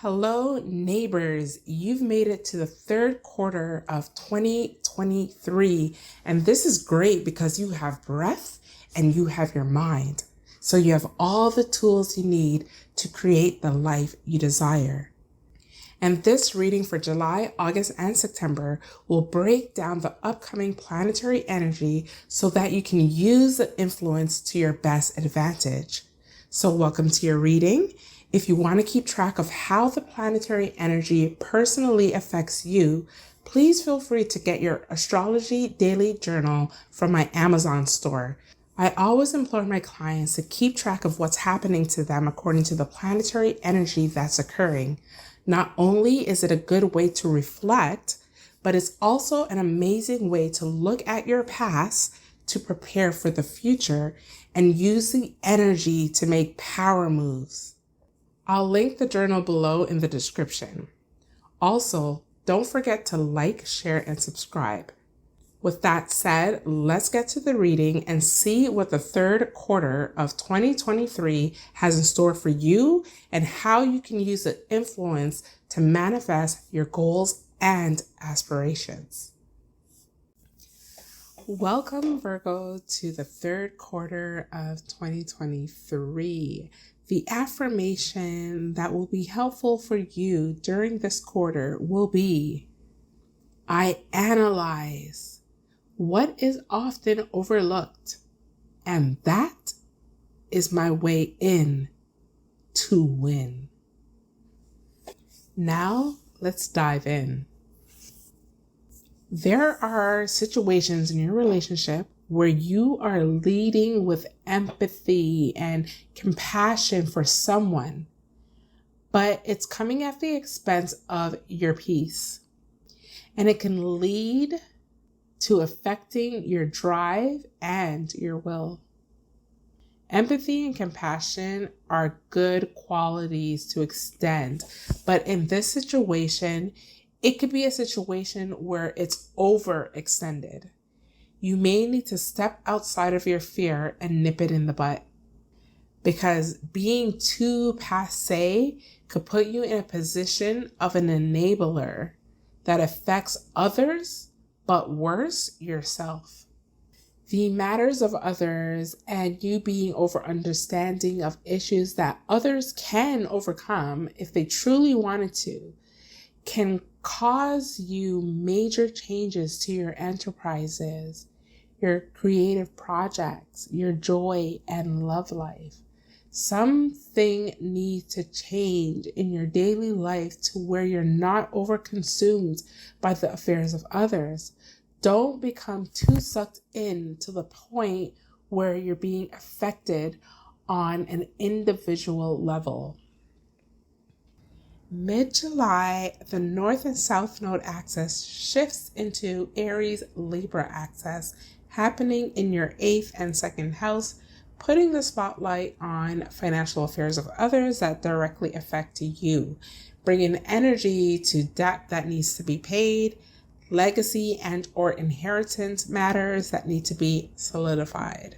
Hello, neighbors. You've made it to the third quarter of 2023, and this is great because you have breath and you have your mind. So you have all the tools you need to create the life you desire. And this reading for July, August, and September will break down the upcoming planetary energy so that you can use the influence to your best advantage. So welcome to your reading. If you want to keep track of how the planetary energy personally affects you, please feel free to get your Astrology daily journal from my Amazon store. I always implore my clients to keep track of what's happening to them according to the planetary energy that's occurring. Not only is it a good way to reflect, but it's also an amazing way to look at your past to prepare for the future and use the energy to make power moves. I'll link the journal below in the description. Also, don't forget to like, share, and subscribe. With that said, let's get to the reading and see what the third quarter of 2023 has in store for you and how you can use the influence to manifest your goals and aspirations. Welcome, Virgo, to the third quarter of 2023. The affirmation that will be helpful for you during this quarter will be, I analyze what is often overlooked, and that is my way in to win. Now, let's dive in. There are situations in your relationship where you are leading with empathy and compassion for someone, but it's coming at the expense of your peace. And it can lead to affecting your drive and your will. Empathy and compassion are good qualities to extend, but in this situation, it could be a situation where it's overextended. You may need to step outside of your fear and nip it in the butt, because being too passé could put you in a position of an enabler that affects others, but worse, yourself. The matters of others and you being over understanding of issues that others can overcome if they truly wanted to can cause you major changes to your enterprises, your creative projects, your joy and love life. Something needs to change in your daily life to where you're not overconsumed by the affairs of others. Don't become too sucked in to the point where you're being affected on an individual level. Mid-July, the North and South Node axis shifts into Aries Libra axis, happening in your 8th and 2nd house, putting the spotlight on financial affairs of others that directly affect you, bringing energy to debt that needs to be paid, legacy and or inheritance matters that need to be solidified,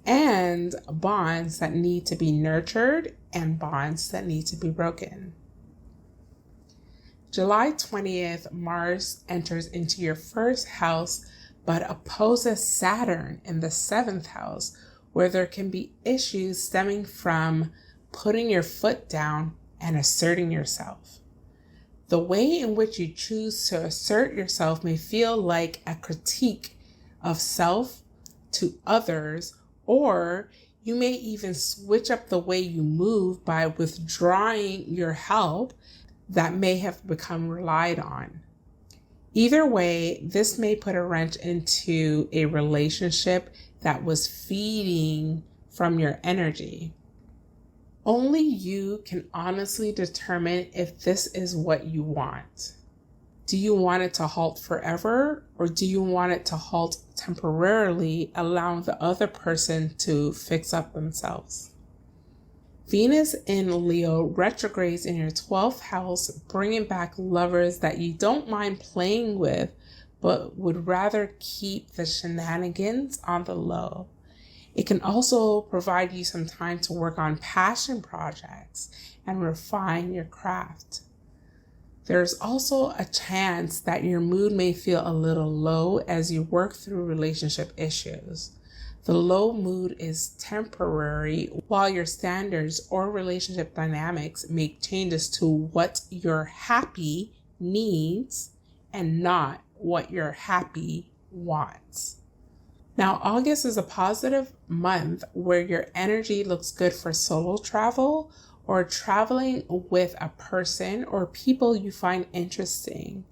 and bonds that need to be nurtured and bonds that need to be broken. July 20th, Mars enters into your 1st house, but opposes Saturn in the 7th house, where there can be issues stemming from putting your foot down and asserting yourself. The way in which you choose to assert yourself may feel like a critique of self to others, or you may even switch up the way you move by withdrawing your help that may have become relied on. Either way, this may put a wrench into a relationship that was feeding from your energy. Only you can honestly determine if this is what you want. Do you want it to halt forever, or do you want it to halt temporarily, allowing the other person to fix up themselves? Venus in Leo retrogrades in your 12th house, bringing back lovers that you don't mind playing with, but would rather keep the shenanigans on the low. It can also provide you some time to work on passion projects and refine your craft. There's also a chance that your mood may feel a little low as you work through relationship issues. The low mood is temporary, while your standards or relationship dynamics make changes to what your happy needs and not what your happy wants. Now, August is a positive month where your energy looks good for solo travel or traveling with a person or people you find interesting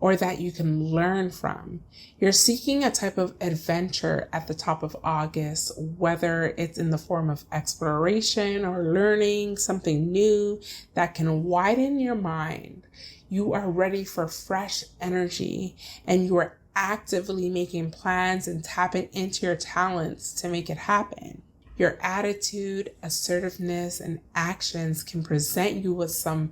or that you can learn from. You're seeking a type of adventure at the top of August, whether it's in the form of exploration or learning something new that can widen your mind. You are ready for fresh energy and you are actively making plans and tapping into your talents to make it happen. Your attitude, assertiveness, and actions can present you with some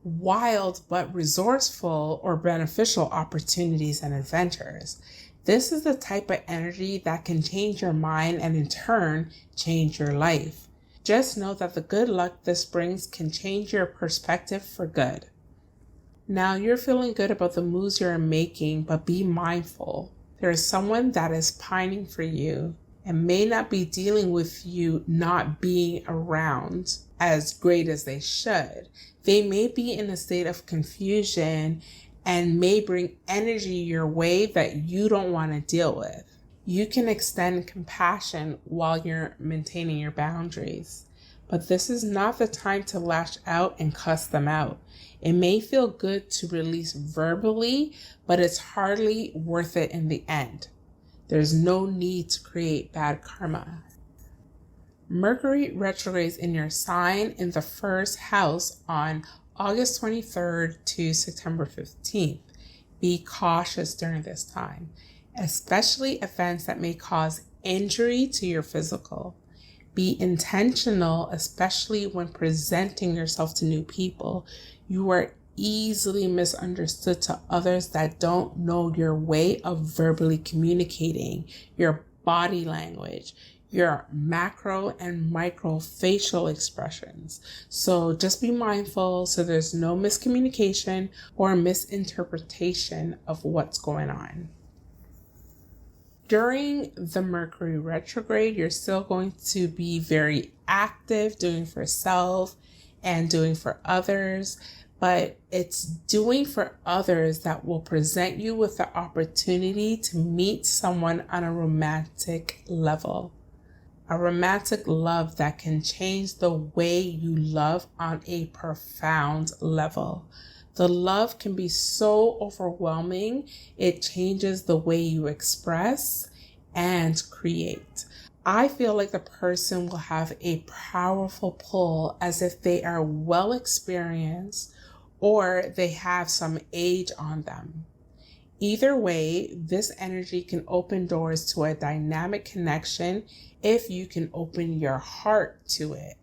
wild but resourceful or beneficial opportunities and adventures. This is the type of energy that can change your mind and in turn change your life. Just know that the good luck this brings can change your perspective for good. Now you're feeling good about the moves you're making, but be mindful. There is someone that is pining for you and may not be dealing with you not being around as great as they should. They may be in a state of confusion and may bring energy your way that you don't want to deal with. You can extend compassion while you're maintaining your boundaries, but this is not the time to lash out and cuss them out. It may feel good to release verbally, but it's hardly worth it in the end. There's no need to create bad karma. Mercury retrogrades in your sign in the first house on August 23rd to September 15th. Be cautious during this time, especially events that may cause injury to your physical. Be intentional, especially when presenting yourself to new people. You are easily misunderstood to others that don't know your way of verbally communicating, your body language, your macro and micro facial expressions. So just be mindful so there's no miscommunication or misinterpretation of what's going on. During the Mercury retrograde, you're still going to be very active, doing for self and doing for others, but it's doing for others that will present you with the opportunity to meet someone on a romantic level. A romantic love that can change the way you love on a profound level. The love can be so overwhelming, it changes the way you express and create. I feel like the person will have a powerful pull as if they are well experienced or they have some age on them. Either way, this energy can open doors to a dynamic connection if you can open your heart to it.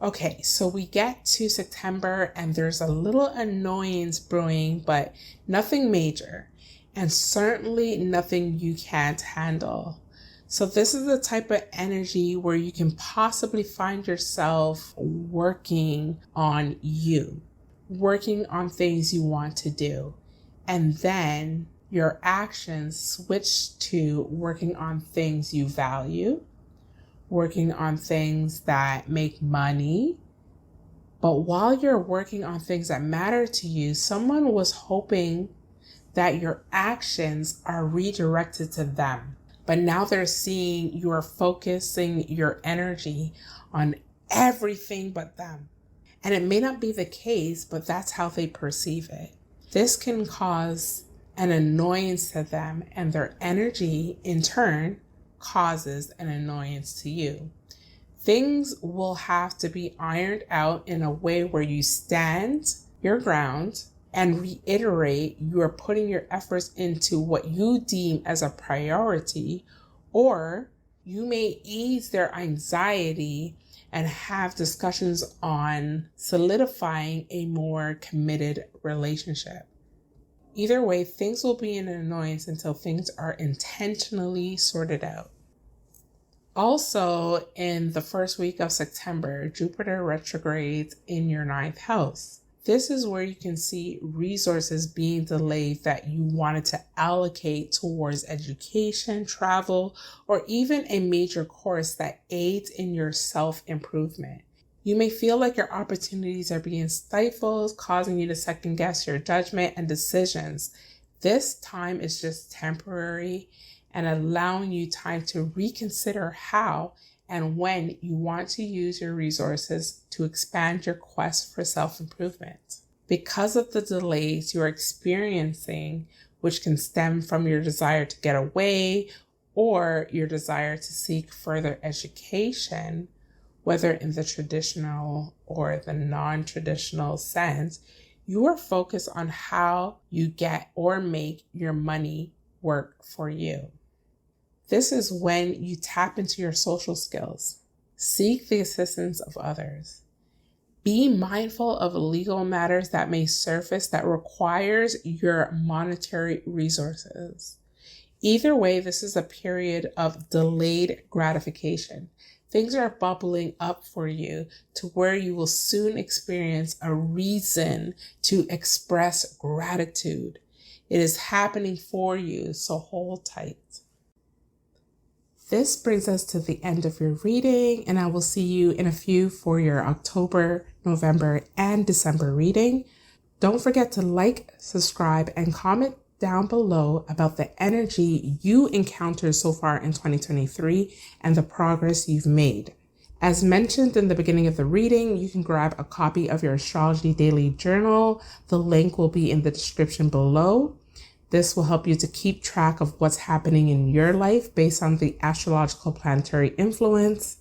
Okay, so we get to September and there's a little annoyance brewing, but nothing major, and certainly nothing you can't handle. So this is the type of energy where you can possibly find yourself working on you, working on things you want to do, and then your actions switch to working on things you value, working on things that make money. But while you're working on things that matter to you, someone was hoping that your actions are redirected to them. But now they're seeing you're focusing your energy on everything but them. And it may not be the case, but that's how they perceive it. This can cause an annoyance to them, and their energy in turn causes an annoyance to you. Things will have to be ironed out in a way where you stand your ground and reiterate you are putting your efforts into what you deem as a priority, or you may ease their anxiety and have discussions on solidifying a more committed relationship. Either way, things will be an annoyance until things are intentionally sorted out. Also, in the first week of September, Jupiter retrogrades in your ninth house. This is where you can see resources being delayed that you wanted to allocate towards education, travel, or even a major course that aids in your self-improvement. You may feel like your opportunities are being stifled, causing you to second guess your judgment and decisions. This time is just temporary and allowing you time to reconsider how and when you want to use your resources to expand your quest for self-improvement. Because of the delays you're experiencing, which can stem from your desire to get away or your desire to seek further education, whether in the traditional or the non-traditional sense, you are focused on how you get or make your money work for you. This is when you tap into your social skills. Seek the assistance of others. Be mindful of legal matters that may surface that requires your monetary resources. Either way, this is a period of delayed gratification. Things are bubbling up for you to where you will soon experience a reason to express gratitude. It is happening for you, so hold tight. This brings us to the end of your reading, and I will see you in a few for your October, November, and December reading. Don't forget to like, subscribe, and comment down below about the energy you encountered so far in 2023 and the progress you've made. As mentioned in the beginning of the reading, you can grab a copy of your Astrology Daily Journal. The link will be in the description below. This will help you to keep track of what's happening in your life based on the astrological planetary influence.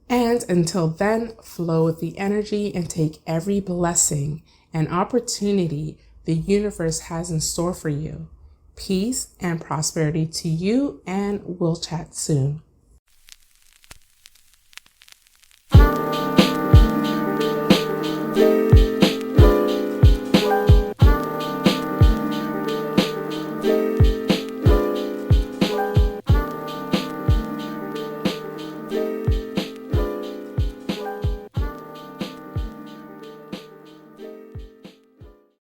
And until then, flow with the energy and take every blessing and opportunity the universe has in store for you. Peace and prosperity to you, and we'll chat soon.